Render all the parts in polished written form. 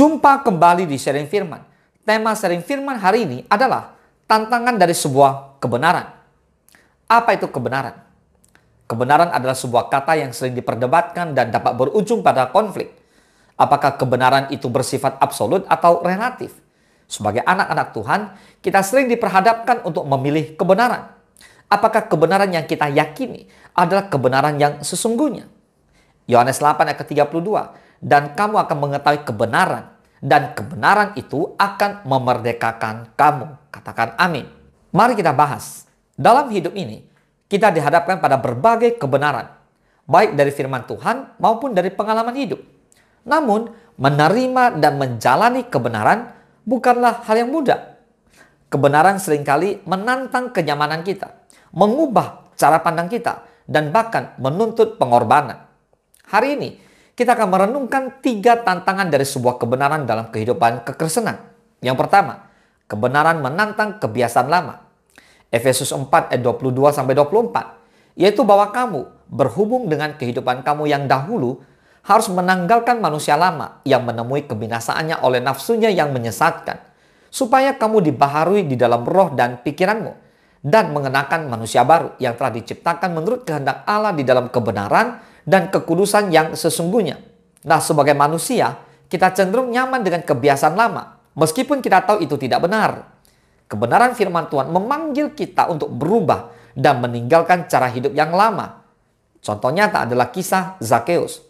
Jumpa kembali di sharing firman. Tema sharing firman hari ini adalah tantangan dari sebuah kebenaran. Apa itu kebenaran? Kebenaran adalah sebuah kata yang sering diperdebatkan dan dapat berujung pada konflik. Apakah kebenaran itu bersifat absolut atau relatif? Sebagai anak-anak Tuhan, kita sering diperhadapkan untuk memilih kebenaran. Apakah kebenaran yang kita yakini adalah kebenaran yang sesungguhnya? Yohanes 8 ayat ke-32, dan kamu akan mengetahui kebenaran, dan kebenaran itu akan memerdekakan kamu. Katakan amin. Mari kita bahas. Dalam hidup ini, kita dihadapkan pada berbagai kebenaran, baik dari firman Tuhan maupun dari pengalaman hidup. Namun, menerima dan menjalani kebenaran bukanlah hal yang mudah. Kebenaran seringkali menantang kenyamanan kita, mengubah cara pandang kita, dan bahkan menuntut pengorbanan. Hari ini, kita akan merenungkan 3 tantangan dari sebuah kebenaran dalam kehidupan kekristenan. Yang pertama, kebenaran menantang kebiasaan lama. Efesus 4 ayat 22-24, yaitu bahwa kamu berhubung dengan kehidupan kamu yang dahulu harus menanggalkan manusia lama yang menemui kebinasaannya oleh nafsunya yang menyesatkan, supaya kamu dibaharui di dalam roh dan pikiranmu, dan mengenakan manusia baru yang telah diciptakan menurut kehendak Allah di dalam kebenaran dan kekudusan yang sesungguhnya. Nah, sebagai manusia, kita cenderung nyaman dengan kebiasaan lama, meskipun kita tahu itu tidak benar. Kebenaran firman Tuhan memanggil kita untuk berubah dan meninggalkan cara hidup yang lama. Contoh nyata adalah kisah Zakeus.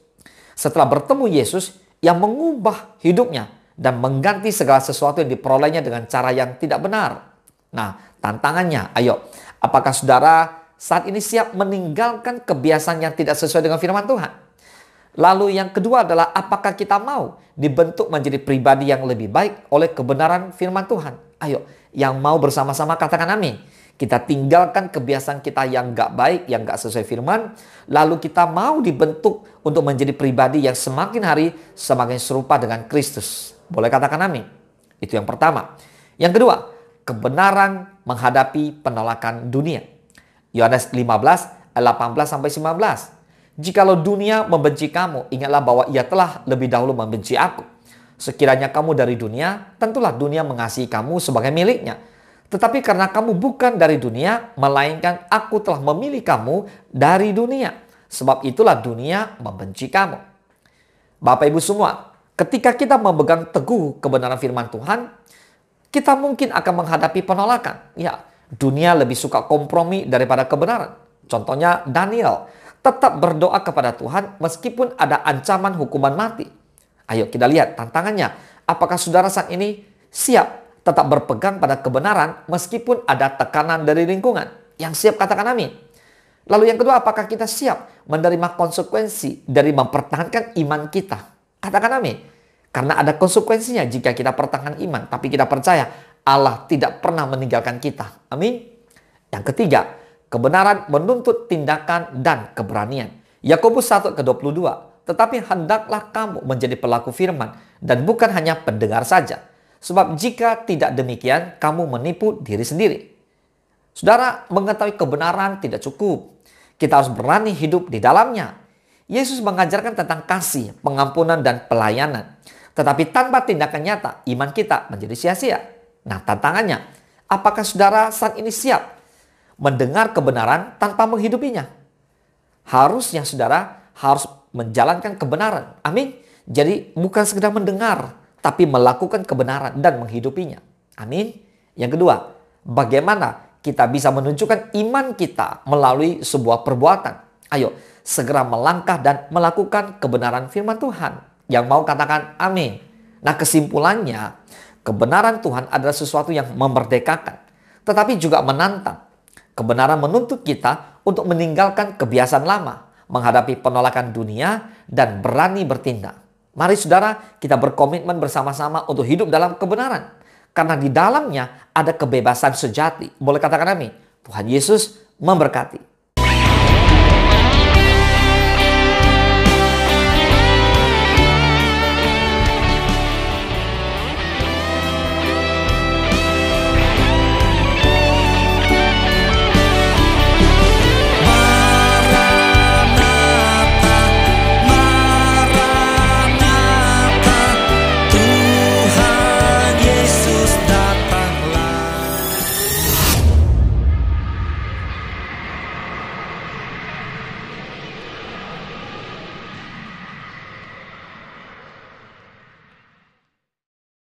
Setelah bertemu Yesus yang mengubah hidupnya dan mengganti segala sesuatu yang diperolehnya dengan cara yang tidak benar. Nah, tantangannya, ayo, apakah saudara saat ini siap meninggalkan kebiasaan yang tidak sesuai dengan firman Tuhan? Lalu yang kedua adalah apakah kita mau dibentuk menjadi pribadi yang lebih baik oleh kebenaran firman Tuhan? Ayo, yang mau bersama-sama katakan amin. Kita tinggalkan kebiasaan kita yang gak baik, yang gak sesuai firman. Lalu kita mau dibentuk untuk menjadi pribadi yang semakin hari semakin serupa dengan Kristus. Boleh katakan amin? Itu yang pertama. Yang kedua, kebenaran menghadapi penolakan dunia. Yohanes 15, 18-19. Jikalau dunia membenci kamu, ingatlah bahwa ia telah lebih dahulu membenci aku. Sekiranya kamu dari dunia, tentulah dunia mengasihi kamu sebagai miliknya. Tetapi karena kamu bukan dari dunia, melainkan aku telah memilih kamu dari dunia. Sebab itulah dunia membenci kamu. Bapak Ibu semua, ketika kita memegang teguh kebenaran firman Tuhan, kita mungkin akan menghadapi penolakan. Ya, dunia lebih suka kompromi daripada kebenaran. Contohnya Daniel tetap berdoa kepada Tuhan meskipun ada ancaman hukuman mati. Ayo kita lihat tantangannya. Apakah saudara saat ini siap tetap berpegang pada kebenaran meskipun ada tekanan dari lingkungan? Yang siap katakan amin. Lalu yang kedua, apakah kita siap menerima konsekuensi dari mempertahankan iman kita? Katakan amin. Karena ada konsekuensinya jika kita pertahankan iman, tapi kita percaya Allah tidak pernah meninggalkan kita. Amin. Yang ketiga, kebenaran menuntut tindakan dan keberanian. Yakobus 1:22, tetapi hendaklah kamu menjadi pelaku firman dan bukan hanya pendengar saja. Sebab jika tidak demikian, kamu menipu diri sendiri. Saudara, mengetahui kebenaran tidak cukup. Kita harus berani hidup di dalamnya. Yesus mengajarkan tentang kasih, pengampunan, dan pelayanan. Tetapi tanpa tindakan nyata, iman kita menjadi sia-sia. Nah, tantangannya, apakah saudara saat ini siap mendengar kebenaran tanpa menghidupinya? Harusnya saudara harus menjalankan kebenaran. Amin. Jadi bukan sekedar mendengar, tapi melakukan kebenaran dan menghidupinya. Amin. Yang kedua, bagaimana kita bisa menunjukkan iman kita melalui sebuah perbuatan? Ayo, segera melangkah dan melakukan kebenaran firman Tuhan. Yang mau katakan amin. Nah, kesimpulannya, kebenaran Tuhan adalah sesuatu yang memerdekakan, tetapi juga menantang. Kebenaran menuntut kita untuk meninggalkan kebiasaan lama, menghadapi penolakan dunia, dan berani bertindak. Mari saudara, kita berkomitmen bersama-sama untuk hidup dalam kebenaran. Karena di dalamnya ada kebebasan sejati. Boleh katakan amin. Tuhan Yesus memberkati.